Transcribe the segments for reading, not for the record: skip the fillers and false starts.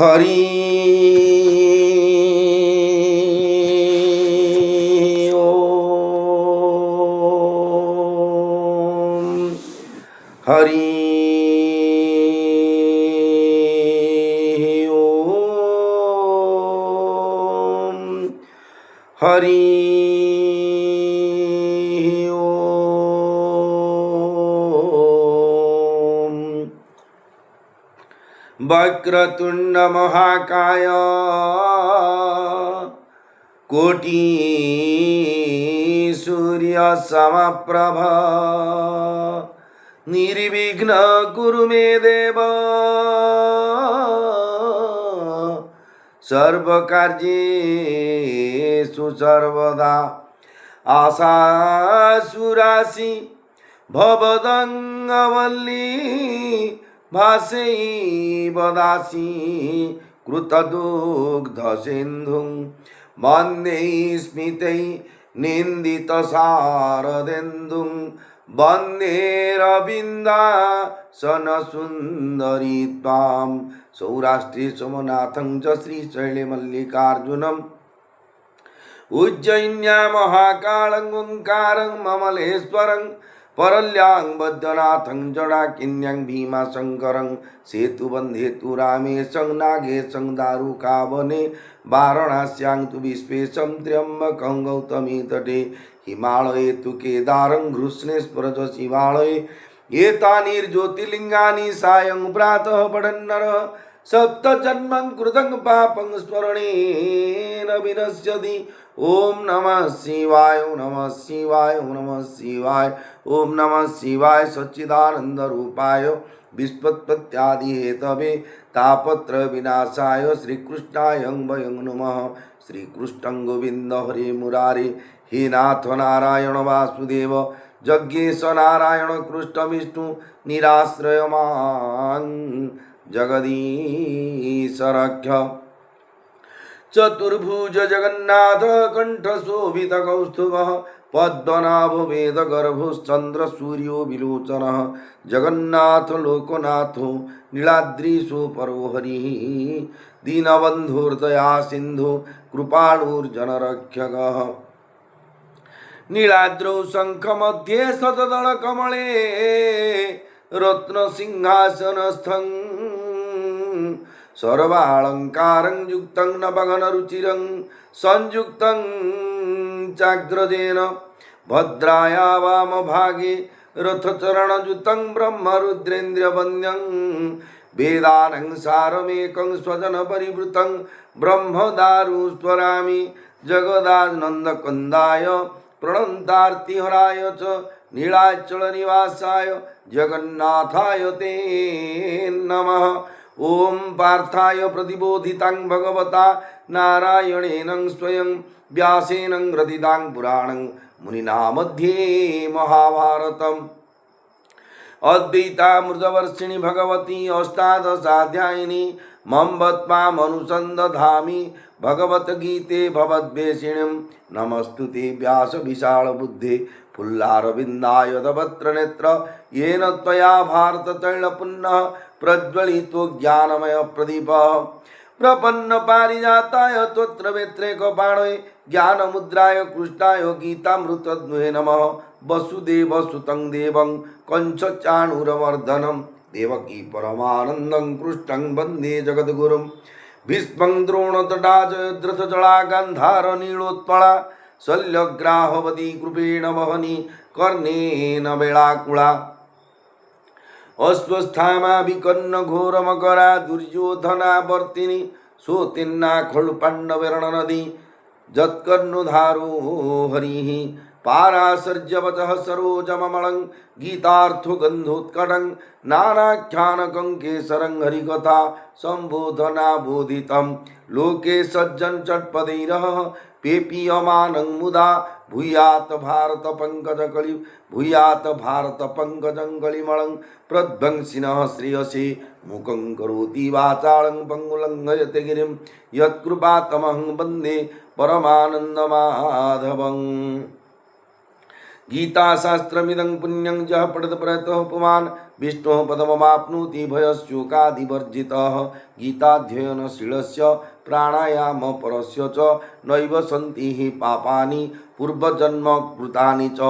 हरि ओम हरि ओम हरि वक्रतुंड महाकाय कोटि सूर्य समप्रभ निर्विघ्न कुरु मे देव सर्वकार्येषु सर्वदा आशासुरासि भवदङ्गवल्ली भासैवदासि कृतदुग्धसिन्धुं वन्दे स्मितै निन्दितशारदेन्दुं वन्दे रविन्दासनसुन्दरी त्वां सौराष्ट्रे सोमनाथं च श्रीशैलमल्लिकार्जुनम् उज्जयिन्यां महाकालं ओंकारं ममलेश्वरं परल्यां बद्धनाथं जडाकिन्यां भीमाशंकरं सेतुबन्धेतु रामेशं नागेशं दारुकावने वाराणस्यां तु विश्वेशं त्र्यम्बकं गौतमी तटे हिमालये तु केदारं घृष्णेश्वर शिवालये एतानिर्ज्योतिर्लिङ्गानि सायं प्रातः पठन्नरः सप्तजन्मं कृतं पापं स्मरणेन विनश्यति। ओम नमः शिवाय ओम नमः शिवाय ओम नमः शिवाय ओम नमः शिवाय सच्चिदानंद रूपाय विश्वोत्पत्त्यादि हेतवे तापत्र विनाशाय श्रीकृष्णाय वयं नमः। श्रीकृष्णं गोविंद हरे मुरारे हे नाथ नारायण वासुदेव जज्ञेश नारायण कृष्ण विष्णु निराश्रय मां जगदीश रक्ष। चतुर्भुज जगन्नाथ कंठ शोभित कौस्तुभः पद्मनाभ वेद गर्भश्चंद्र सूर्यो विलोचनः जगन्नाथ लोकनाथो नीलाद्रीशो परो हरिः दीनबन्धुर्दया सिन्धु कृपालुर्जनरक्षकः। नीलाद्रौ शङ्खमध्ये शतदलकमले रत्नसिंहासनस्थं सर्वालंकारं युक्तं नवघनरुचिरं संयुक्तं चाग्रजेन भद्राया वामभागे रथचरणयुतं ब्रह्मरुद्रेन्द्रवन्द्यं वेदानं सारमेकं स्वजनपरिवृतं ब्रह्मदारु स्वरामि जगदानन्दकन्दाय प्रणन्तार्तिहराय च नीलाचलनिवासाय जगन्नाथाय ते नमः। ओम पार्थाय प्रतिबोधितां भगवता नारायणेन स्वयं व्यासेन ग्रथितां पुराणं मुनिना मध्ये महाभारतम्। अद्वैतामृतवर्षिणि भगवती अष्टादशाध्यायिनी मम्बत्मामनुसन्दधामि भगवद्गीते भवद्वेषिणीं नमस्तुते व्यास विशालबुद्धे फुल्लारविन्दायतवक्त्रनेत्र येन त्वया भारततैलपुन्नः प्रज्वलितो ज्ञानमय प्रदीपः प्रपन्न पारिजाताय तोत्रवेत्रैकपाणये ज्ञानमुद्राय कृष्णाय गीतामृतद्वये नमः। वसुदेवसुतं देवं कंसचाणूरमर्दनं देवकी परमानन्दं कृष्णं वन्दे जगद्गुरुं भीष्मं द्रोणतटाजयद्रथजला गान्धारनीलोत्पला शल्यग्राहवती कृपेण वहनी कर्णेन वेलाकुला अश्वस्थामा विकर्ण घोरमकरा दुर्योधनावर्तिनी सोतिन्ना खलुपाण्डवेरणनदी जत्कर्णुधारो हरिः पाराशर्यवचः सरोजममलं गीतार्थो गन्धोत्कटं नानाख्यानकं केसरं हरिकथा सम्बोधना बोधितं लोके सज्जन चट्पदैरः पेपीयमानं मुदा भूयात् भारत पंकजं कलिमलं प्रध्वंसिनः श्रेयसे मुखं करोति वाचालं पंगुलंघयते गिरिं यत्कृपातमहं वन्दे परमानन्दमाधवम्। गीताशास्त्रमिदं पुण्यं यः पठति प्रयतः पुमान् विष्णोः पदमवाप्नोति भयस्योकादिवर्जितः। गीताध्ययनशीलस्य प्राणायामपरस्य च नैव सन्ति हि पापानि पूर्वजन्मकृतानि च।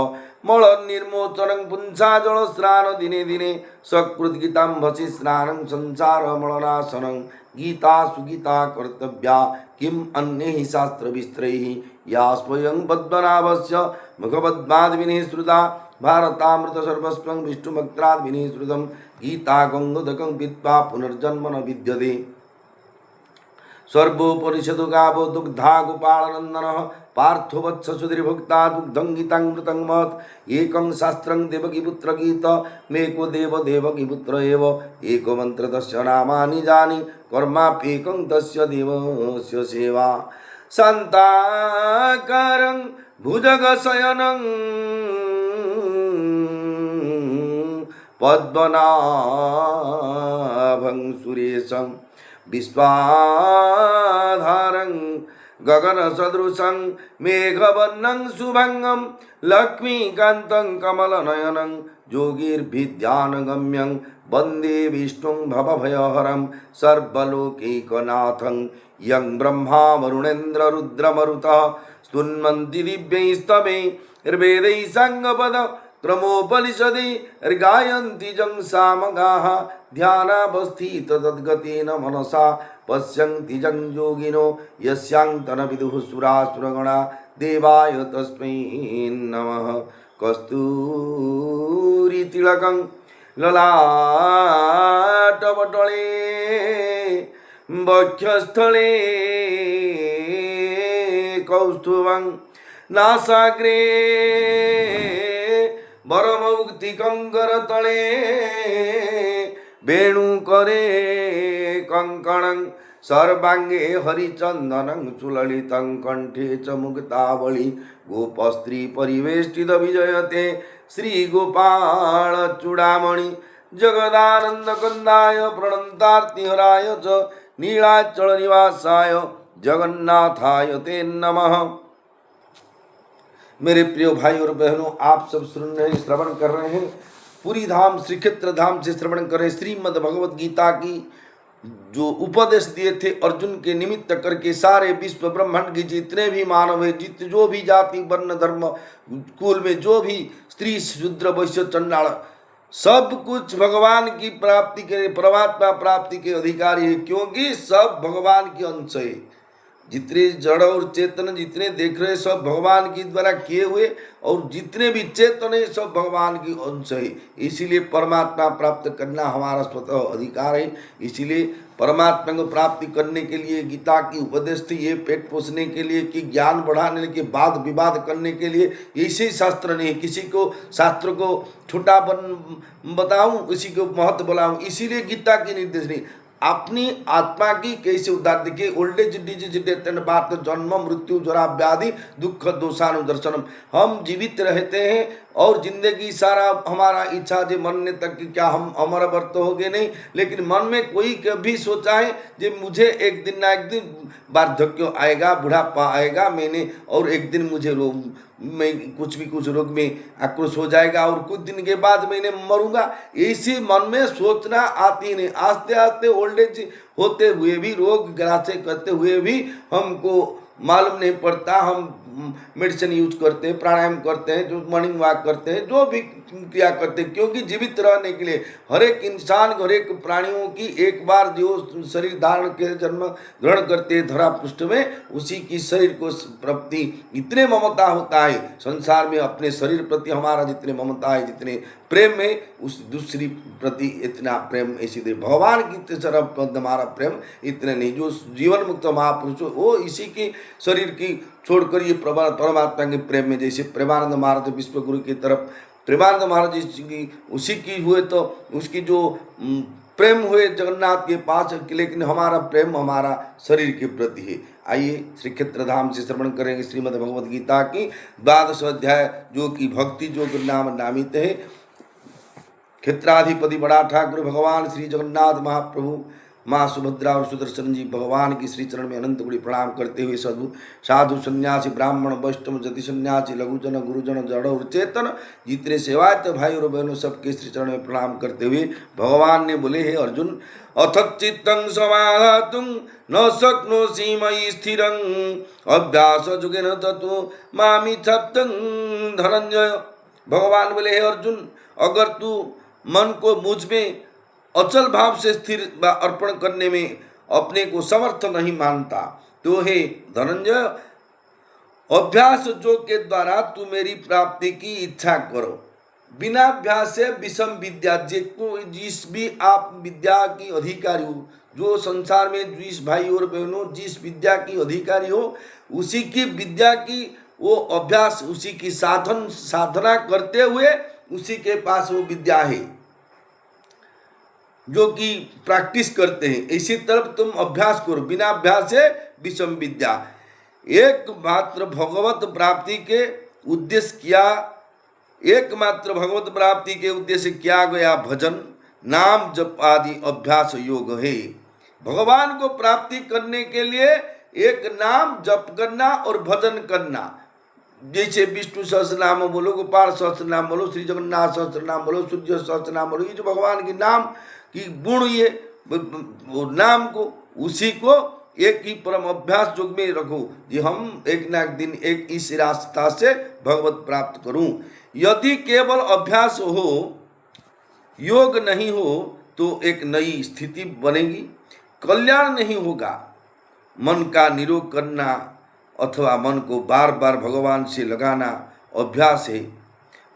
मलनिर्मोचनं पुंसाजलस्नान दिने दिने सकृद्गीताम्भसि स्नानं संसारमलनाशनं। गीता सुगीता कर्तव्या किम् अन्यैः शास्त्रविस्तरैः या स्वयं पद्मनाभस्य मुखपद्माद्विनिः श्रुता। भारतामृतसर्वस्वं विष्णुभक्त्राद्विनिः श्रुतं। गीता गङ्गोदकं पीत्वा पुनर्जन्म न विद्यते। सर्वोपनिषदु गावो दुग्धा गोपालनन्दनः पार्थो वत्स सुधीर्भुक्ता दुग्धं गीतामृतं महत्। एकं शास्त्रं देवकीपुत्र गीत मेको देव देवकीपुत्र एव। एको मन्त्र तस्य नामानि जानि कर्माप्येकं तस्य देवस्य सेवा। शान्ताकारं भुजगशयनं पद्मनाभं सुरेशं विश्वाधारं गगनसदृशं मेघवर्णं शुभंगं लक्ष्मीकान्तं कमलनयनं योगिर्भिध्यानगम्यं वन्दे विष्णुं भवभयहरं सर्वलोकैकनाथं। यं ब्रह्मा वरुणेन्द्र रुद्रमरुतः स्तुन्वन्ति दिव्यैस्तवैर्वेदैः साङ्गपद क्रमोपनिषदि गायन्ति जं सामगाः। ध्यानावस्थित तद्गतेन मनसा पश्यन्ति जं योगिनो यस्यान्तनविदुः सुरासुरगणा। देवाय तस्मै नमः। कस्तूरितिलकं ललाटपटले वक्षस्थले कौस्तुभं नासाग्रे वरमौक्तिकं करतले वेणुकरे कङ्कणं सर्वाङ्गे हरिचन्दनं सुललितं कण्ठे च मुक्तावळि। गोपस्त्री परिवेष्टित विजयते श्रीगोपालचूडामणि। जगदानन्दकन्दाय प्रणन्तार्तिहराय च नीलाचलनिवासाय जगन्नाथाय ते नमः। मेरे प्रिय भाई और बहनों, आप सब सुन रहे श्रवण कर रहे हैं पुरी धाम श्री क्षेत्र धाम से श्रवण कर रहे श्रीमद् भगवद गीता की जो उपदेश दिए थे अर्जुन के निमित्त करके सारे विश्व ब्रह्मांड के जितने भी मानव है, जो भी जाति वर्ण धर्म कुल में जो भी स्त्री शूद्र वैश्य चंडाल सब कुछ भगवान की प्राप्ति के परमात्मा प्राप्ति के अधिकारी है, क्योंकि सब भगवान के अंश है। जितने जड़ और चेतन जितने देख रहे सब भगवान के द्वारा किए हुए, और जितने भी चेतन है सब भगवान की अंश है। इसीलिए परमात्मा प्राप्त करना हमारा स्वतः अधिकार है। इसीलिए परमात्मा को प्राप्ति करने के लिए गीता की उपदेश थी, ये पेट पोषने के लिए कि ज्ञान बढ़ाने के वाद विवाद करने के लिए। ऐसे शास्त्र नहीं, किसी को शास्त्र को छोटा बताऊं, किसी को महत्व बुलाऊं, इसीलिए गीता की निर्देश नहीं। अपनी आत्मा की कैसे उद्धार, देखिए old age disease death and birth, जन्म मृत्यु जरा व्याधि दुख दोषानुदर्शनम। हम जीवित रहते हैं और जिंदगी सारा हमारा इच्छा जे मरने तक कि क्या हम अमर वर्त हो गए नहीं, लेकिन मन में कोई कभी सोचा है जे मुझे एक दिन ना एक दिन वार्धक्य आएगा, बुढ़ापा आएगा, मैंने और एक दिन मुझे रोग में कुछ रोग में आक्रोश हो जाएगा और कुछ दिन के बाद मैंने मरूंगा, ऐसी मन में सोचना आती नहीं। आस्ते आस्ते ओल्ड एज होते हुए भी, रोग ग्रासे करते हुए भी हमको मालूम नहीं पड़ता। हम मेडिसिन यूज करते हैं, प्राणायाम करते हैं, जो मॉर्निंग वॉक करते हैं, जो भी क्रिया करते हैं, क्योंकि जीवित रहने के लिए हर एक इंसान हर एक प्राणियों की एक बार जो शरीर धारण के जन्म ग्रहण करते हैं धरा पृष्ठ में, उसी की शरीर को प्रति इतने ममता होता है संसार में। अपने शरीर प्रति हमारा जितने ममता है, जितने प्रेम है, उस दूसरी प्रति इतना प्रेम इसी भगवान की तरफ हमारा प्रेम इतने नहीं। जो जीवन मुक्त महापुरुष वो इसी की शरीर की छोड़कर ये परमात्मा के प्रेम में, जैसे प्रेमानंद महाराज विश्व गुरु की तरफ प्रेमानंद महाराज की उसी की हुए तो उसकी जो प्रेम हुए जगन्नाथ के पास, लेकिन हमारा प्रेम हमारा शरीर के प्रति है। आइए श्री क्षेत्र धाम से श्रवण करेंगे श्रीमद् भगवद गीता की 12 अध्याय, जो कि भक्ति योग नाम नामित है। क्षेत्राधिपति बड़ा ठाकुर भगवान श्री जगन्नाथ महाप्रभु माँ सुभद्रा और सुदर्शन जी भगवान की श्री चरण में अनंत गुड़ी प्रणाम करते हुए साधु सन्यासी ब्राह्मण वैष्णव जति सन्यासी लघुजन गुरुजन जड़ और चेतन जितने सेवायत भाई और बहनों सबके श्री चरण में प्रणाम करते हुए भगवान ने बोले, हे अर्जुन, अथचित्तं समाधातुं न शक्नोषि मयि स्थिरं अभ्यास योगेन ततो मामिच्छतं धनंजय। भगवान बोले, हे अर्जुन, अगर तू मन को मुझ में अचल भाव से स्थिर अर्पण करने में अपने को समर्थ नहीं मानता तो हे धनंजय, अभ्यास योग के द्वारा तू मेरी प्राप्ति की इच्छा करो। बिना अभ्यास से विषम विद्या, जिस भी आप विद्या की अधिकारी हो, जो संसार में जिस भाई और बहनों जिस विद्या की अधिकारी हो, उसी की विद्या की वो अभ्यास, उसी की साधना करते हुए उसी के पास वो विद्या है जो कि प्रैक्टिस करते हैं। इसी तरफ तुम अभ्यास करो, बिना अभ्यास से विषम विद्या। एकमात्र भगवत प्राप्ति के उद्देश्य किया गया भजन, नाम जप आदि अभ्यास योग है। भगवान को प्राप्ति करने के लिए एक नाम जप करना और भजन करना, जैसे विष्णु सहस्त्र नाम बोलो, गोपाल सहस्त्र नाम बोलो, श्री जगन्नाथ सहस्त्र नाम बोलो, सूर्य सहस्त्र नाम बोलो, ये जो भगवान के नाम की गुण, ये नाम को, उसी को एक ही परम अभ्यास योग में रखो कि हम एक ना एक दिन एक इस रास्ता से भगवत प्राप्त करूं। यदि केवल अभ्यास हो, योग नहीं हो तो एक नई स्थिति बनेगी, कल्याण नहीं होगा। मन का निरोध करना अथवा मन को बार बार भगवान से लगाना अभ्यास है,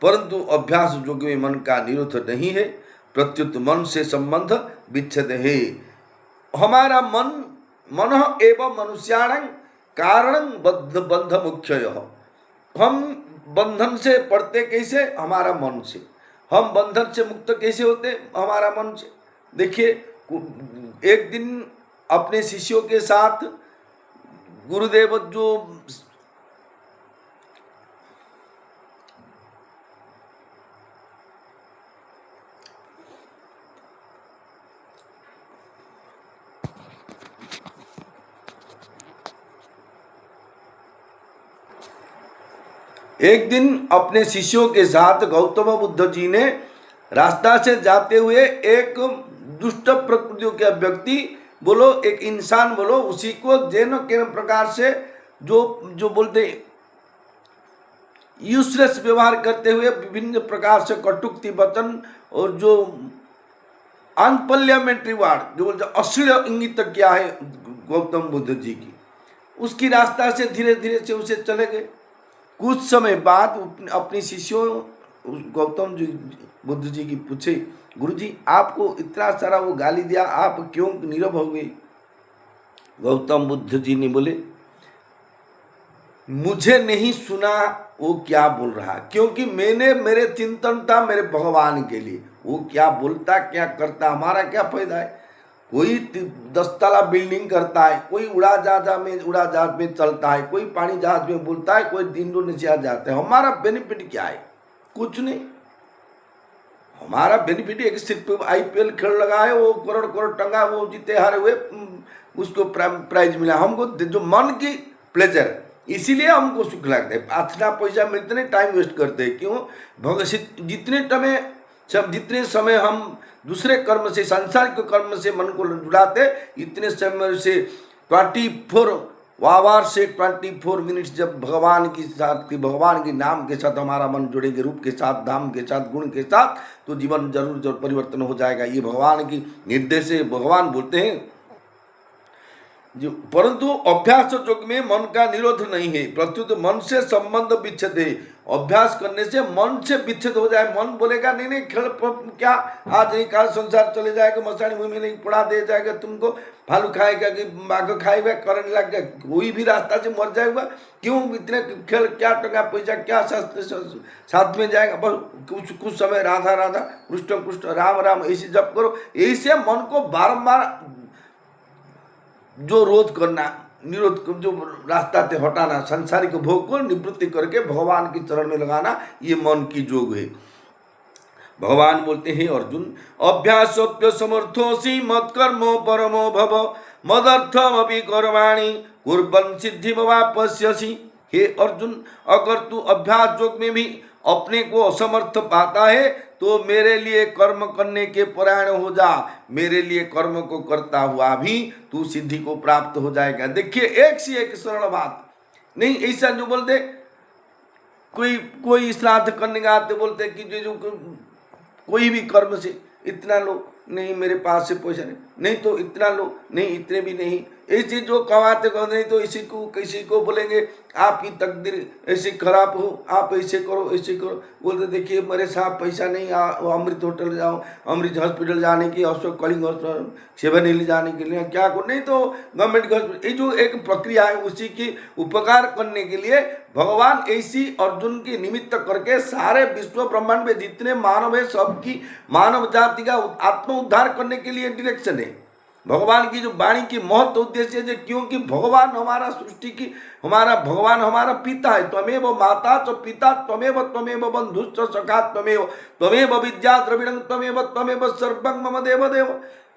परंतु अभ्यास योग में मन का निरोध नहीं है, प्रत्युत मन से संबंध विच्छेद है। हमारा मन एवं मनुष्याणां कारणं बंध मुख्यः। हम बंधन से पड़ते कैसे? हमारा मन से। हम बंधन से मुक्त कैसे होते? हमारा मन से। देखिए, एक दिन अपने शिष्यों के साथ गुरुदेव जो एक दिन अपने शिष्यों के साथ गौतम बुद्ध जी ने रास्ता से जाते हुए एक दुष्ट प्रकृतियों के व्यक्ति बोलो, एक इंसान बोलो, उसी को जैन के प्रकार से जो बोलते यूजलेस व्यवहार करते हुए विभिन्न प्रकार से कटुक्ति वचन और जो अनपार्लियामेंट्री वर्ड जो बोलते अश्लील इंगित किया है गौतम बुद्ध जी की, उसकी रास्ता से धीरे धीरे से उसे चले गए। कुछ समय बाद अपने शिष्यों गौतम बुद्ध जी की पूछे, गुरुजी आपको इतना सारा वो गाली दिया, आप क्यों नीरव हो गए? गौतम बुद्ध जी ने बोले, मुझे नहीं सुना वो क्या बोल रहा, क्योंकि मेरे चिंतन था मेरे भगवान के लिए। वो क्या बोलता क्या करता हमारा क्या फायदा है? कोई 10 तला बिल्डिंग करता है, कोई उड़ाजहाज में चलता है, कोई पानी जहाज में बोलता है, कोई इंडोनेशिया जाता है। हमारा बेनिफिट क्या है? कुछ नहीं। हमारा बेनिफिट एक सिर्फ IPL खेल लगा है, वो करोड़ टंगा, वो जीते हारे हुए उसको प्राइज मिला। हमको जो मन की प्लेजर, इसीलिए हमको सुख लगता है। अच्छा पैसा मिलते नहीं, टाइम वेस्ट करते हैं। क्यों? जितने समय हम दूसरे कर्म से, सांसारिक कर्म से मन को जुड़ाते, इतने समय से 24 मिनट्स जब भगवान के नाम के साथ हमारा मन जुड़ेंगे, रूप के साथ, धाम के साथ, गुण के साथ, तो जीवन जरूर परिवर्तन हो जाएगा। ये भगवान की निर्देश है। भगवान बोलते हैं जो, परंतु अभ्यास योग में मन का निरोध नहीं है, प्रत्युत मन से संबंध विच्छेद है। अभ्यास करने से मन से विच्छेद हो जाए। मन बोलेगा नहीं खेल क्या, आज नहीं काल संसार चले जाएगा, मसानी मुँह में नहीं पड़ा दे जाएगा, तुमको भालू खाएगा कि बाघ खाएगा, करने लग गया, कोई भी रास्ता से मर जाएगा। क्यों इतने खेल, क्या टंगा पैसा, क्या साथ में जाएगा? बस कुछ समय राधा राधा, कृष्ण कृष्ण, राम राम ऐसे जप करो। ऐसे मन को बारम्बार जो निरोध जो रास्ता से हटाना, संसारिक भोग को निवृत्ति करके भगवान की चरण में लगाना, ये मन की योग है। भगवान बोलते हैं अर्जुन, अभ्यासोप्य समर्थोसी मत कर्मो परमो भव मदर्थमपि कर्माणि कुर्वन् सिद्धि वापस्यसि। हे अर्जुन, अगर तू अभ्यास योग में भी अपने को असमर्थ पाता है तो मेरे लिए कर्म करने के परायण हो जा। मेरे लिए कर्म को करता हुआ भी तू सिद्धि को प्राप्त हो जाएगा। देखिए, एक से एक सरल बात नहीं। ऐसा जो बोलते कोई श्राद्ध करने का आते बोलते कि जो कोई भी कर्म से इतना लो, नहीं मेरे पास से पैसा नहीं तो इतना लो, नहीं इतने भी नहीं। ऐसे जो कमाते नहीं तो इसी को किसी को बोलेंगे आपकी तकदीर ऐसी खराब हो, आप ऐसे करो ऐसे करो। बोलते देखिए मेरे साथ पैसा नहीं, अमृत होटल जाओ, अमृत हॉस्पिटल जाने की, Ashok Kalinga hospital, seven hill जाने के लिए क्या करो, नहीं तो गवर्नमेंट हॉस्पिटल। ये जो एक प्रक्रिया है उसी की उपकार करने के लिए भगवान ऐसी अर्जुन की निमित्त करके सारे विश्व ब्रह्मांड में जितने मानव है सबकी मानव जाति का आत्म उद्धार करने के लिए डायरेक्शन है। भगवान की जो वाणी की महत्व उद्देश्य है, क्योंकि भगवान हमारा सृष्टि की भगवान हमारा पिता है। त्वमेव माता च पिता त्वमेव बंधुश्च सखा त्वमेव विद्या द्रविणं त्वमेव सर्वं मम देवदेव।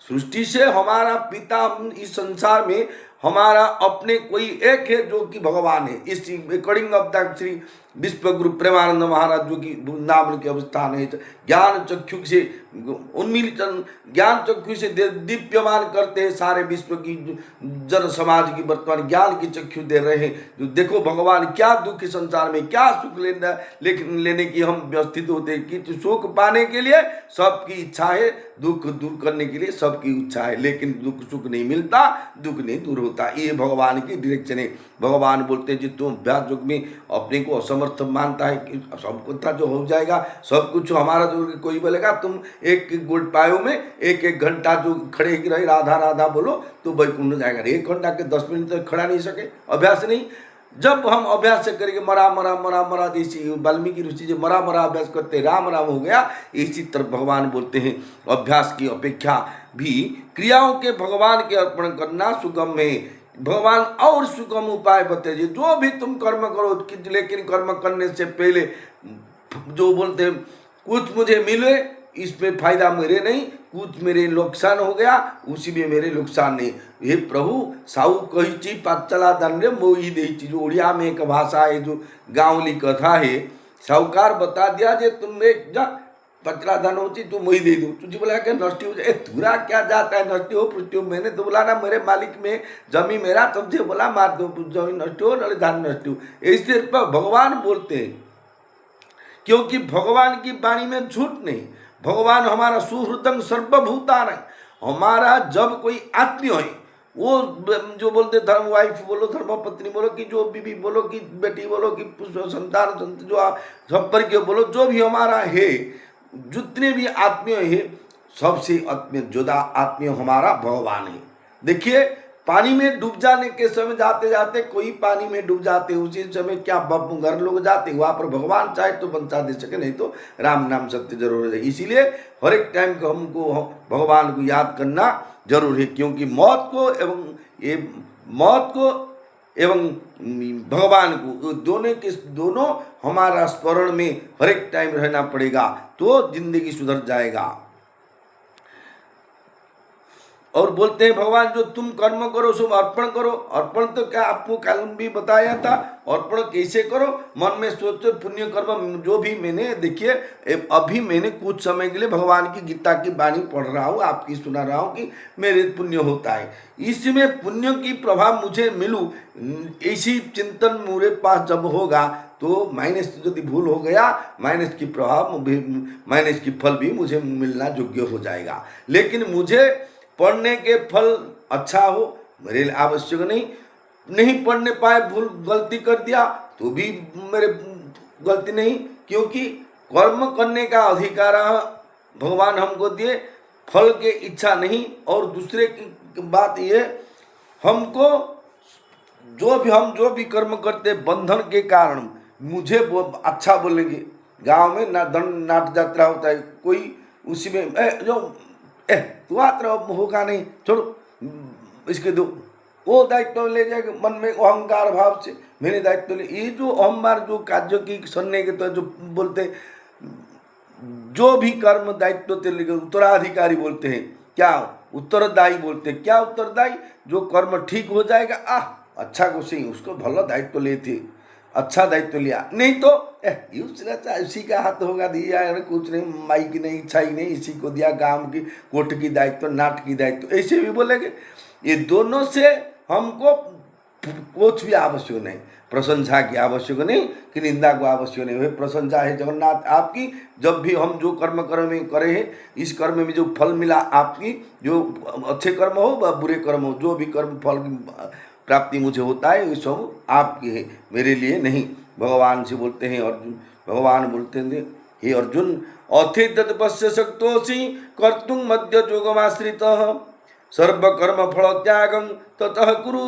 सृष्टि से हमारा पिता इस संसार में हमारा अपने कोई एक है जो कि भगवान है। इस according of the Shri Vishwaguru Premanand Maharaj जो कि वृंदावन के अवस्थान है, ज्ञान चक्षु से उन्मीलित ज्ञान चक्षु से दीप्यमान करते हैं सारे विश्व की जन समाज की वर्तमान ज्ञान की चक्षु दे रहे हैं। जो देखो भगवान क्या दुख के संसार में क्या सुख लेने की हम व्यवस्थित होते हैं कि सुख पाने के लिए सबकी इच्छा है, दुख दूर करने के लिए सबकी इच्छा है, लेकिन दुख सुख नहीं मिलता, दुख नहीं दूर होता। ये भगवान की डायरेक्शन है। भगवान बोलते हैं तुम अभ्यास युग में अपने को असमर्थ मानता है कि सब कुछ जो हो जाएगा, सब कुछ हमारा जो कोई बोलेगा तुम एक गुड पायो में एक घंटा जो खड़े ही रहे राधा राधा बोलो तो वैकुंठ जाएगा। 1 घंटा के 10 मिनट तक खड़ा नहीं सके, अभ्यास नहीं। जब हम अभ्यास से करेंगे मरा मरा मरा मरा, इसी वाल्मीकि ऋषि जो मरा मरा अभ्यास करते राम राम हो गया। इसी तरह भगवान बोलते हैं अभ्यास की अपेक्षा भी क्रियाओं के भगवान के अर्पण करना सुगम है। भगवान और सुगम उपाय बताइए, जो भी तुम कर्म करो, लेकिन कर्म करने से पहले जो बोलते हैं कुछ मुझे मिले इसमें फायदा मेरे नहीं, कुछ मेरे नुकसान हो गया उसी में मेरे नुकसान नहीं। हे प्रभु साहू कही पाचला दंड मोही दे, जो उड़िया में एक भाषा है जो गाँवली कथा है। साहूकार बता दिया जे तुम जा पचला धन होती तू मोही दे दो, तुझे बोला क्या नष्टी हो जाए, तुरा क्या जाता है नष्टी हो पुष्टि हो। मैंने तो बोला ना मेरे मालिक में जमी मेरा, तुझे बोला मार दो जमीन नष्ट हो न धान नष्ट हो। इस पर भगवान बोलते हैं, क्योंकि भगवान की वाणी में झूठ नहीं। भगवान हमारा सुहृदं सर्वभूतान है। हमारा जब कोई आत्मीय है, वो जो बोलते धर्म वाइफ बोलो, धर्म पत्नी बोलो, कि जो बीबी बोलो, कि बेटी बोलो, कि संतान जो आप संपर्क बोलो, जो भी हमारा है, जितने भी आत्मीय है, सबसे आत्मीय जोदा आत्मीय हमारा भगवान है। देखिए पानी में डूब जाने के समय जाते जाते कोई पानी में डूब जाते, उसी समय क्या घर लोग जाते, वहाँ पर भगवान चाहे तो बचा दे सके, नहीं तो राम नाम सत्य जरूर है। इसीलिए हर एक टाइम को हमको भगवान को याद करना जरूर है, क्योंकि मौत को एवं भगवान को दोनों हमारा स्मरण में हर एक टाइम रहना पड़ेगा, तो जिंदगी सुधर जाएगा। और बोलते हैं भगवान जो तुम कर्म करो सो अर्पण करो। अर्पण तो क्या आपको कल भी बताया था, अर्पण कैसे करो, मन में सोचो पुण्य कर्म जो भी मैंने देखिए अभी मैंने कुछ समय के लिए भगवान की गीता की वाणी पढ़ रहा हूँ, आपकी सुना रहा हूँ कि मेरे पुण्य होता है, इसमें पुण्य की प्रभाव मुझे मिलूँ, इसी चिंतन मेरे पास जब होगा तो माइनस यदि भूल हो गया, माइनस की प्रभाव माइनस की फल भी मुझे मिलना योग्य हो जाएगा। लेकिन मुझे पढ़ने के फल अच्छा हो मेरे लिए आवश्यक नहीं पढ़ने पाए, भूल गलती कर दिया तो भी मेरे गलती नहीं, क्योंकि कर्म करने का अधिकार भगवान हमको दिए, फल के इच्छा नहीं। और दूसरे की बात ये, हमको जो भी कर्म करते बंधन के कारण मुझे अच्छा बोलेंगे। गांव में नाट यात्रा होता है, कोई उसी में तू आत्र होगा नहीं, छोड़ो इसके दो, वो दायित्व ले जाएगा मन में अहंकार भाव से मैंने दायित्व ले। ये जो अहंकार जो कार्य की सुनने के तो जो बोलते जो भी कर्म दायित्व तेरे उत्तराधिकारी बोलते हैं, क्या उत्तरदायी बोलते हैं, क्या उत्तरदायी, जो कर्म ठीक हो जाएगा, अच्छा को सही उसको भलो दायित्व लेते, अच्छा दायित्व लिया, नहीं तो इसी का हाथ होगा दिया, कुछ नहीं, माई की नहीं, इच्छा ही नहीं, इसी को दिया, गांव की कोर्ट की दायित्व, नाट की दायित्व, ऐसे भी बोलेंगे। ये दोनों से हमको कुछ भी आवश्यक नहीं, प्रशंसा की आवश्यक नहीं कि निंदा को आवश्यक नहीं है। प्रशंसा है जगन्नाथ आपकी, जब भी हम जो कर्म करे हैं, इस कर्म में जो फल मिला आपकी, जो अच्छे कर्म हो व बुरे कर्म हो, जो भी कर्म फल की प्राप्ति मुझे होता है ये सब आपकी है, मेरे लिए नहीं। भगवान से बोलते हैं अर्जुन, भगवान बोलते हैं हे अर्जुन, अथे तत्पश्य शक्तोषि कर्तुम मध्य जोगमाश्रितः सर्वकर्म फल त्यागम ततः कुरु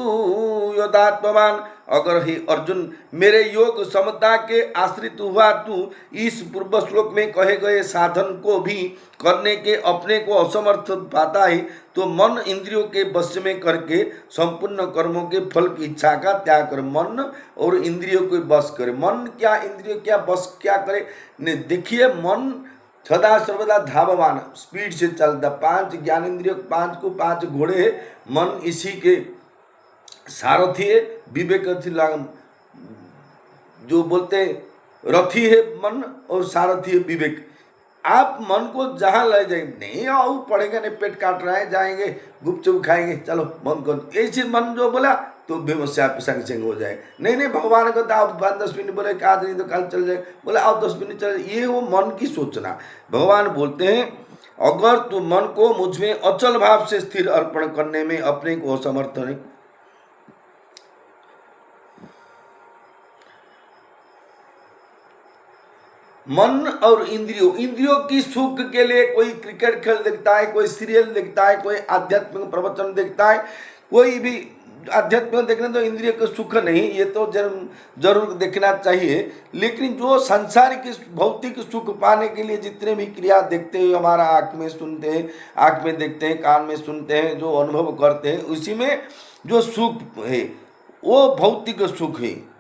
यदात्मवान। अगर हे अर्जुन मेरे योग समता के आश्रित हुआ तू इस पूर्व श्लोक में कहे गए साधन को भी करने के अपने को असमर्थ पाता है, तो मन इंद्रियों के वश में करके संपूर्ण कर्मों के फल की इच्छा का त्याग करे। मन और इंद्रियों को वश करे, मन क्या इंद्रियों क्या वश क्या करे, देखिए मन सदा सर्वदा धावमान, स्पीड से चलता, 5 ज्ञानेन्द्रिय, 5 को 5 घोड़े है, मन इसी के सारथी है, विवेक जो बोलते रथी है मन और सारथी है विवेक। आप मन को जहाँ ले जाएंगे, नहीं आओ पढ़ेगा नहीं, पेट काट रहा है, जाएंगे गुपचुप खाएंगे, चलो मन को, ऐसे मन जो बोला तो बेमस्या संग संग हो जाए। नहीं भगवान को आओ 5-10 मिनट, बोले कि आज नहीं तो कल चल जाए, बोले आओ 10 मिनट चल, ये वो मन की सोचना। भगवान बोलते हैं अगर तू मन को मुझ में अचल भाव से स्थिर अर्पण करने में अपने को असमर्थ है, मन और इंद्रियों की सुख के लिए कोई क्रिकेट खेल देखता है, कोई सीरियल देखता है, कोई आध्यात्मिक प्रवचन देखता है, कोई भी आध्यात्मिक देखने तो इंद्रिय का सुख नहीं, ये तो जरूर देखना चाहिए। लेकिन जो सांसारिक भौतिक सुख पाने के लिए जितने भी क्रिया देखते हैं, हमारा आँख में सुनते हैं, आँख में देखते हैं, कान में सुनते हैं, जो अनुभव करते हैं, उसी में जो सुख है वो भौतिक सुख है।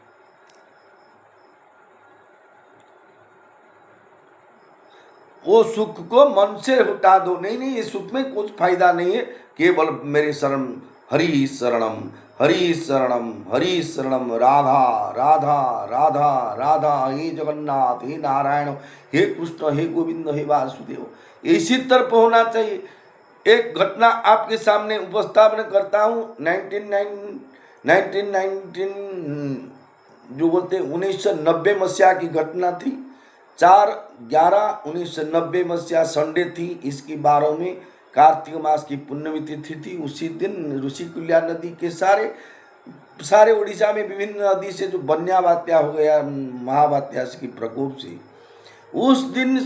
वो सुख को मन से हटा दो, नहीं ये सुख में कुछ फायदा नहीं है, केवल मेरे शरण हरि शरणम, हरि शरणम, हरि शरणम, राधा राधा राधा राधा, हे जगन्नाथ, हे नारायण, हे कृष्ण, हे गोविंद, हे वासुदेव, इसी तरफ होना चाहिए। एक घटना आपके सामने उपस्थापन करता हूँ। 1919 जो बोलते 1990 मसीहा की घटना थी। 4/11/1990 मसीहा संडे थी, इसकी 12 में कार्तिक मास की पुण्यमी तिथि थी। उसी दिन ऋषिकुल्या नदी के सारे उड़ीसा में विभिन्न नदी से जो बन्या बात्या हो गया, महाबात्या की प्रकोप से, उस दिन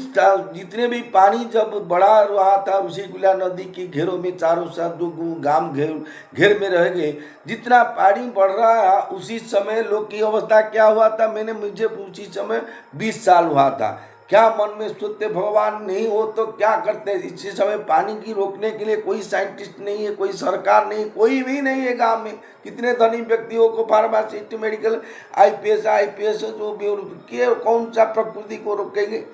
जितने भी पानी जब बढ़ा रहा था ऋषिकुल्या नदी की घेरों में, चारों साथ जो गांव घेर में रह गए, जितना पानी बढ़ रहा उसी समय लोग की अवस्था क्या हुआ था, मुझे उसी समय 20 साल हुआ था। क्या मन में सोचते भगवान नहीं हो तो क्या करते। इसी समय पानी की रोकने के लिए कोई साइंटिस्ट नहीं है, कोई सरकार नहीं, कोई भी नहीं है गांव में। कितने धनी व्यक्तियों को, फार्मासिस्ट, मेडिकल, आईपीएस जो भी, कौन सा प्रकृति को रोकेंगे।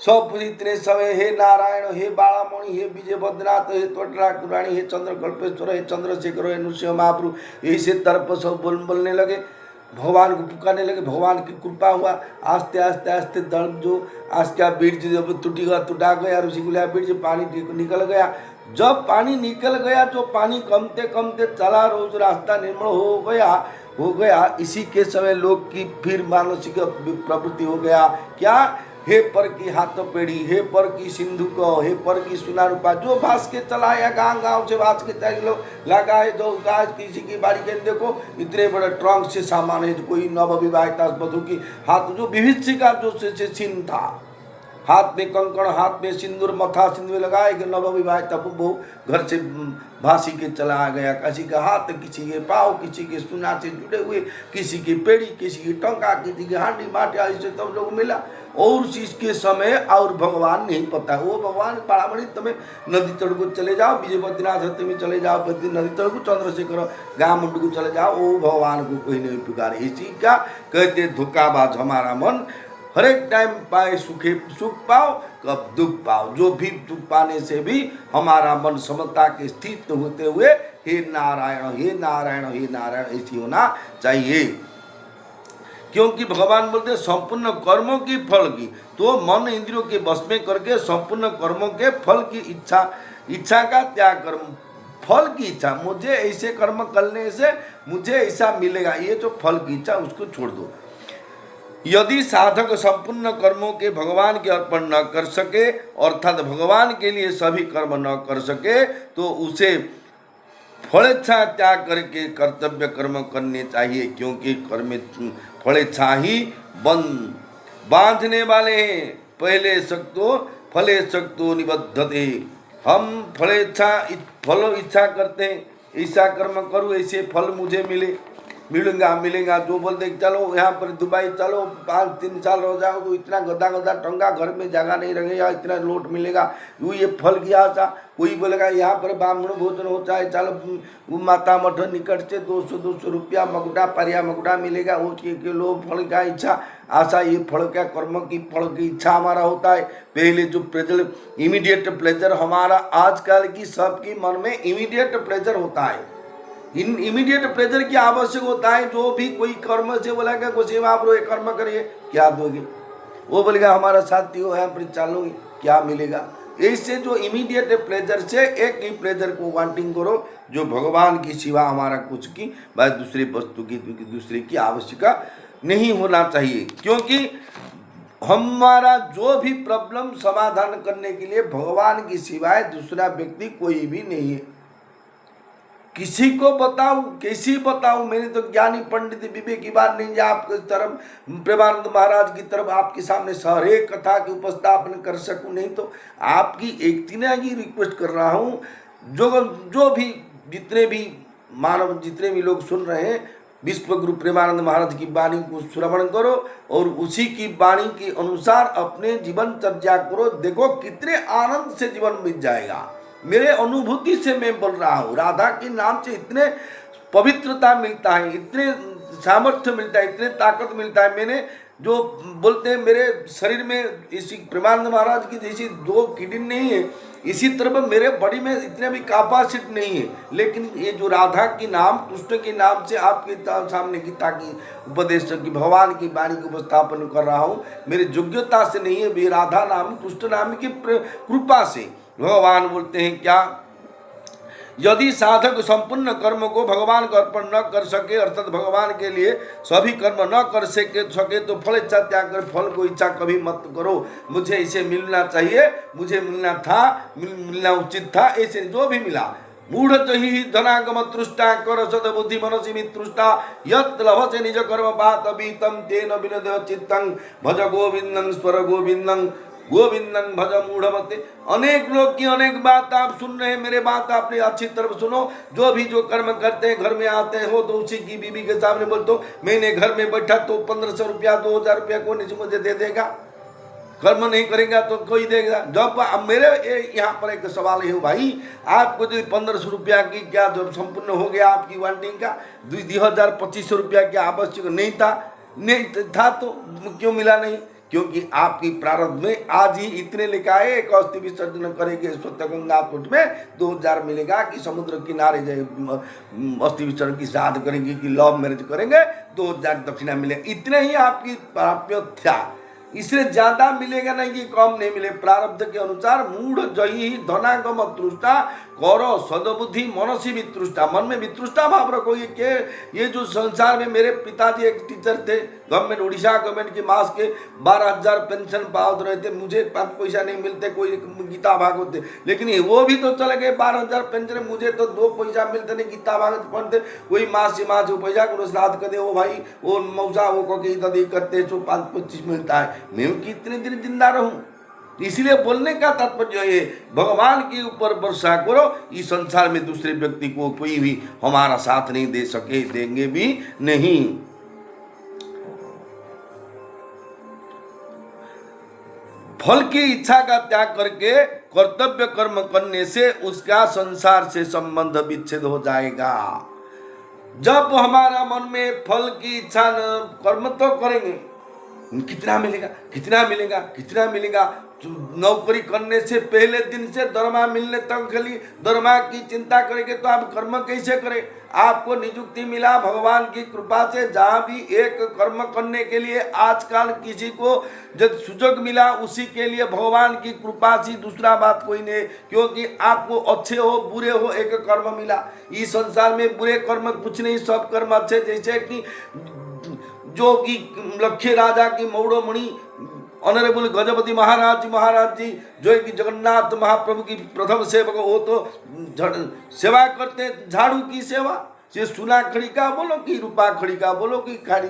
सब इतने समय हे नारायण, हे बालामणि, हे विजय बद्रनाथ, हे त्वटराकुराणी, हे चंद्रकल्पेश्वर, हे चंद्रशेखर, हे नृसिंह महाप्रभु, ऐसे तरफ सब बोलने लगे, भगवान को पुकारने लगे। भगवान की कृपा हुआ, आस्ते आस्ते आस्ते दर्द जो आज का ब्रिज जब टूटा गया, ऋषिकुल्या ब्रिज, पानी निकल गया। जब पानी निकल गया तो पानी कमते कमते चला, रोज रास्ता निर्मल हो गया। इसी के समय लोग की फिर मानसिक प्रवृत्ति हो गया, क्या, हे पर की हाथ पेड़ी, हे पर की सिंधु को, हे पर की सुना रूपा, जो भास के चला या गांव से भास के चले लोग लगाए, जो गाज किसी की बारी के देखो इतने बड़े ट्रंक से सामान है, कोई नवविवाहिता वधु की हाथ जो विभीषिका जो से चिन्ह था, हाथ में कंकण, हाथ में सिंदूर, मथा सिंदूर लगाए कि नवविवाहिता बहू घर से भासी के चला गया। किसी का हाथ, किसी के पाँव, किसी के सुना से जुड़े हुए, किसी की पेड़ी, किसी की टंका, किसी की हांडी माटिया, ऐसे तब लोग मिला। और चीज के समय और भगवान नहीं पता, वो भगवान बाड़ामणि तुम्हें नदी तट को चले जाओ, विजय बद्रीनाथ हत्या में चले जाओ, बद्री नदी तट को, चंद्रशेखर गाँव मुंड को चले जाओ, वो भगवान को कोई नहीं पुकारे। इसी का कहते धोखाबाज हमारा मन, हर एक टाइम पाए सुख पाओ, कब दुख पाओ। जो भी दुख पाने से भी हमारा मन समता के स्थित होते हुए हे नारायण हे नारायण हे नारायण ऐसी होना चाहिए। क्योंकि भगवान बोलते संपूर्ण कर्मों की फल की, तो मन इंद्रियों के वश में करके संपूर्ण कर्मों के फल की इच्छा का त्याग कर, फल की इच्छा, मुझे ऐसे कर्म करने से मुझे ऐसा मिलेगा, ये जो फल की इच्छा उसको छोड़ दो। यदि साधक संपूर्ण कर्मों के भगवान के अर्पण न कर सके, अर्थात भगवान के लिए सभी कर्म न कर सके, तो उसे फलेच्छा त्याग करके कर्तव्य कर्म करने चाहिए। क्योंकि कर्म फलेच्छा ही बांधने वाले हैं। पहले शक्तो फले शक्तो निबद्धते। हम फलो इच्छा करते हैं, ऐसा कर्म करूँ ऐसे फल मुझे मिलेगा। जो बोलते चलो यहाँ पर दुबई चलो 5-3 साल रह जाओ तो इतना गदा टंगा, घर में जगह नहीं रहेगा, इतना लोट मिलेगा, ये फल की आशा। कोई बोलेगा यहाँ पर ब्राह्मण भोजन होता है, चलो माता मठ निकट से 200 रुपया मकुटा परिया मकुटा मिलेगा, वो किलो फल का इच्छा आशा, ये फल क्या कर्म की फल की इच्छा हमारा होता है। पहले जो प्लेजर इमीडिएट प्लेजर हमारा आजकल की सबकी मन में इमीडिएट प्लेजर होता है, इमीडिएट प्लेजर की आवश्यक होता है। जो भी कोई कर्म से बोलेगा कुछ आप रो कर्म करिए, क्या दोगे? वो बोलेगा हमारा साथी हो यहाँ पर चालूंगी, क्या मिलेगा? ऐसे जो इमीडिएट प्लेजर से एक ही प्लेजर को वांटिंग करो, जो भगवान की सिवा हमारा कुछ की बस दूसरी वस्तु की दूसरे की आवश्यकता नहीं होना चाहिए। क्योंकि हमारा जो भी प्रॉब्लम समाधान करने के लिए भगवान की सिवाय दूसरा व्यक्ति कोई भी नहीं है। किसी को बताऊं, कैसी बताऊं? मैंने तो ज्ञानी पंडित विवेक की बात नहीं, आपकी तरफ प्रेमानंद महाराज की तरफ आपके सामने सारे कथा की उपस्थापन कर सकूं, नहीं तो आपकी एक तीना ही रिक्वेस्ट कर रहा हूं, जो भी जितने भी मानव जितने भी लोग सुन रहे हैं, विश्व गुरु प्रेमानंद महाराज की वाणी को श्रवण करो और उसी की वाणी के अनुसार अपने जीवन चर्चा करो। देखो कितने आनंद से जीवन बीत जाएगा। मेरे अनुभूति से मैं बोल रहा हूँ, राधा के नाम से इतने पवित्रता मिलता है, इतने सामर्थ्य मिलता है, इतने ताकत मिलता है। मैंने जो बोलते हैं मेरे शरीर में इसी प्रेमानंद महाराज की जैसी 2 किडनी नहीं है, इसी तरह मेरे बॉडी में इतने भी कैपेसिटी नहीं है, लेकिन ये जो राधा की नाम कृष्ण के नाम से आपके सामने गीता की उपदेश की भगवान की वाणी को उपस्थापन कर रहा हूँ, मेरी योग्यता से नहीं है, भी राधा नाम कृष्ण नाम की कृपा से। भगवान बोलते हैं क्या? यदि साधक संपूर्ण कर्म को भगवान को अर्पण न कर सके, अर्थात भगवान के लिए सभी कर्म न कर सके तो फल इच्छा त्याग कर, फल को इच्छा कभी मत करो। मुझे इसे मिलना चाहिए, मुझे मिलना था, मिलना उचित था, ऐसे जो भी मिला। मूढ़ जहि धनागम तृष्टा कर सद बुद्धि मनसी मितृष्टा यत् लभसे निज कर्म बात अबीतम तेन विनद चित्तं भज गोविंदं स्वर गोविंदं गोविंदन भज मूढ़मते। अनेक लोग की अनेक बात आप सुन रहे हैं, मेरे बात आपने अच्छी तरफ सुनो। जो भी जो कर्म करते हैं, घर में आते हो तो उसी की बीवी के सामने बोलते हो मैंने घर में बैठा तो 1500 रुपया 2000 रुपया कौन मुझे दे देगा? कर्म नहीं करेगा तो कोई देगा? जब मेरे यहाँ पर एक सवाल है भाई, आपको जो 1500 रुपया की क्या जब संपूर्ण हो गया आपकी वांटिंग का 2000-2500 रुपया की आवश्यक नहीं था तो क्यों मिला नहीं? क्योंकि आपकी प्रारब्ध में आज ही इतने लिखा है, एक अस्थि विसर्जन करेंगे स्वतः गंगा तट में 2000 मिलेगा, कि समुद्र किनारे जाए अस्थि विसर्जन की श्राद्ध करेंगे, कि लव मैरिज करेंगे 2000 दक्षिणा मिलेगा। इतने ही आपकी प्राप्य था, इससे ज्यादा मिलेगा नहीं कि कम नहीं मिले। प्रारब्ध के अनुसार मूढ़ जही धनागम तृष्टा करो सदबुद्धि मनसी वितृष्टा, मन में वितृष्टा भाव रखो। ये जो संसार में मेरे पिताजी एक टीचर थे गवर्नमेंट, उड़ीसा गवर्नमेंट के मास के 12,000 पेंशन पावत रहे थे, मुझे 5 पैसा नहीं मिलते, कोई गीता भागवत थे, लेकिन वो भी तो चले गए 12,000 पेंशन, मुझे तो 2 पैसा मिलते नहीं, गीता भागवत पढ़ते, कोई मास से मास पैसा को श्राद्ध कर दे, वो भाई वो मौसा वो को ददी करते 5-25 मिलता है, मैं कितने दिन जिंदा रहूं? इसलिए बोलने का तात्पर्य ये, भगवान के ऊपर भरोसा करो। इस संसार में दूसरे व्यक्ति को कोई भी हमारा साथ नहीं दे सके, देंगे भी नहीं। फल की इच्छा का त्याग करके कर्तव्य कर्म करने से उसका संसार से संबंध विच्छेद हो जाएगा। जब हमारा मन में फल की इच्छा न, कर्म तो करेंगे कितना मिलेगा, कितना मिलेगा, कितना मिलेगा। तो नौकरी करने से पहले दिन से दरमा मिलने तक खाली दरमा की चिंता करेंगे तो आप कर्म कैसे करें। आपको नियुक्ति मिला भगवान की कृपा से, जहाँ भी एक कर्म करने के लिए आजकल किसी को जब सुযোগ मिला उसी के लिए भगवान की कृपा से, दूसरा बात कोई नहीं। क्योंकि आपको अच्छे हो बुरे हो एक कर्म मिला। इस संसार में बुरे कर्म कुछ नहीं, सब कर्म अच्छे। जैसे कि जो कि लक्ष्य राजा की मौड़मणि ऑनरेबल गजपति महाराज जी जो कि जगन्नाथ महाप्रभु की प्रथम सेवक, वो तो सेवा करते, झाड़ू की सेवा से सुना खड़ी का बोलो कि रूपा खड़ी का बोलो कि खाड़ी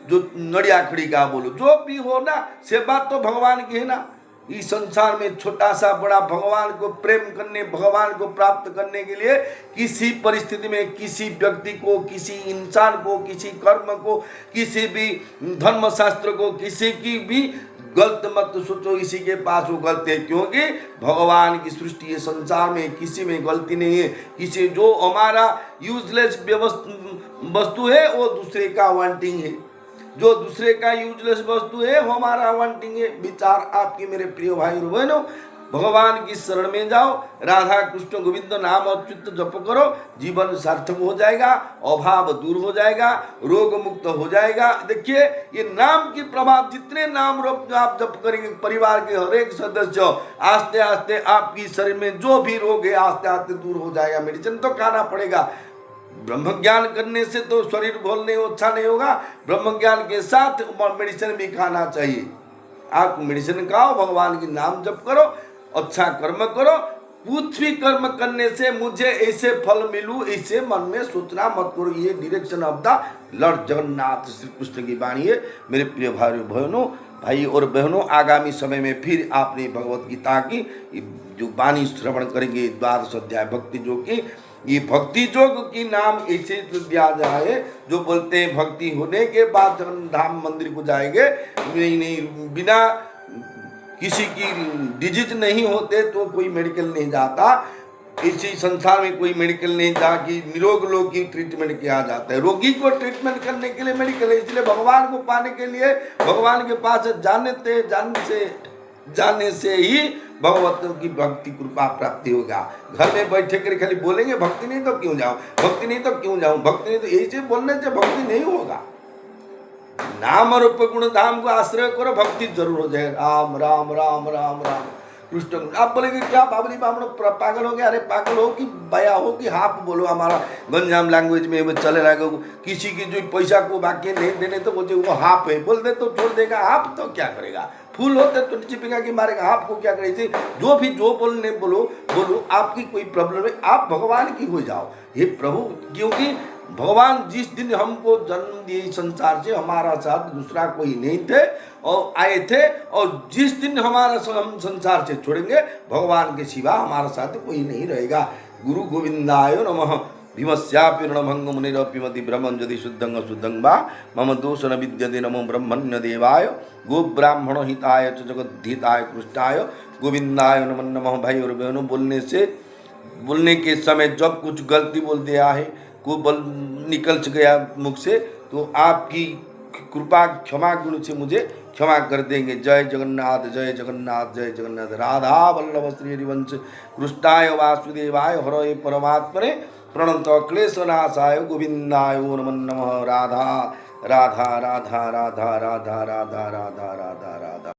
जो नड़िया खड़ी का बोलो, जो भी हो ना, सेवा तो भगवान की है ना। इस संसार में छोटा सा बड़ा भगवान को प्रेम करने, भगवान को प्राप्त करने के लिए किसी परिस्थिति में किसी व्यक्ति को, किसी इंसान को, किसी कर्म को, किसी भी धर्मशास्त्र को, किसी की भी गलत मत सोचो इसी के पास वो गलत है। क्योंकि भगवान की सृष्टि है, संसार में किसी में गलती नहीं है। किसी जो हमारा यूजलेस वस्तु है वो दूसरे का वांटिंग है, जो दूसरे का यूजलेस वस्तु है वो हमारा वांटिंग है। विचार आपकी मेरे प्रिय भाई और बहनों, भगवान की शरण में जाओ, राधा कृष्ण गोविंद नाम अच्युत जप करो, जीवन सार्थक हो जाएगा, अभाव दूर हो जाएगा, रोग मुक्त हो जाएगा। देखिए ये नाम की प्रभाव, जितने नाम आप जप करेंगे परिवार के हर एक सदस्य, आस्ते आस्ते आपकी शरीर में जो भी रोग है आस्ते आस्ते दूर हो जाएगा। मेडिसिन तो खाना पड़ेगा, ब्रह्म ज्ञान करने से तो शरीर बोलने अच्छा नहीं होगा, ब्रह्म ज्ञान के साथ मेडिसिन भी खाना चाहिए। आप मेडिसिन खाओ, भगवान की नाम जप करो, अच्छा कर्म करो। कुछ भी कर्म करने से मुझे ऐसे फल मिलूं ऐसे मन में सोचना मत करो। ये direction of the Lord Jagannath Shri Krishna की वाणी है। मेरे प्रिय भाई और बहनों, आगामी समय में फिर आपने भगवत गीता की जो वाणी श्रवण करेंगे, 12 अध्याय भक्ति योग की। ये भक्ति योग की नाम ऐसे दिया जाए जो बोलते हैं भक्ति होने के बाद धाम मंदिर को जाएंगे, नहीं बिना किसी की डिजीज नहीं होते तो कोई मेडिकल नहीं जाता। इसी संसार में कोई मेडिकल नहीं जा कि निरोग लोग की ट्रीटमेंट किया जाता है। रोगी को ट्रीटमेंट करने के लिए मेडिकल है, इसलिए भगवान को पाने के लिए भगवान के पास जाने से ही भगवत की भक्ति कृपा प्राप्ति होगा। घर में बैठे कर खाली बोलेंगे भक्ति नहीं तो क्यों जाऊं, भक्ति नहीं तो क्यों जाऊं, भक्ति नहीं तो ऐसे बोलने से भक्ति नहीं होगा। नाम रूप गुण धाम को आश्रय करो, भक्ति जरूर हो जाए। राम राम राम राम राम कृष्ण। आप बोलेंगे क्या बाबरी बामण पागल हो गया? अरे पागल हो कि बया हो कि हाफ बोलो, हमारा गंजाम लैंग्वेज में वो चले रहेगा। किसी की जो पैसा को बाकी नहीं देने तो बोलते वो हाफ है, बोल दे तो छोड़ देगा, हाफ तो क्या करेगा? फूल होते तो चिपेगा कि मारेगा, आपको क्या करेगी? जो भी जो बोलने बोलो, आपकी कोई प्रॉब्लम है आप भगवान की हो जाओ। हे प्रभु, क्योंकि भगवान जिस दिन हमको जन्म दिए संसार से, हमारा साथ दूसरा कोई नहीं थे और आए थे, और जिस दिन हम संसार से छोड़ेंगे भगवान के सिवा हमारा साथ कोई नहीं रहेगा। गुरु गोविंदाय नमः। भीमस्यापि रणभंग मुनिरपिमति ब्रह्मं यदि शुद्धं अशुद्धं वा मम दोष न विद्यते नमो ब्रह्मण्य देवाय गो ब्राह्मण हिताय च जगद्धिताय कृष्णाय गोविंदाय नमो नमः। भाई और बहनों, बोलने के समय जब कुछ गलती बोल दिया है, को निकल गया मुख से, तो आपकी कृपा क्षमा गुण से मुझे क्षमा कर देंगे। जय जगन्नाथ जय जगन्नाथ जय जगन्नाथ। राधा वल्लभ श्री हरिवंश कृष्णाय वासुदेवाय हरये परमात्मने प्रणत क्लेशनाशाय गोविंदाय नमो नमः। राधा राधा राधा राधा राधा राधा राधा राधा राधा।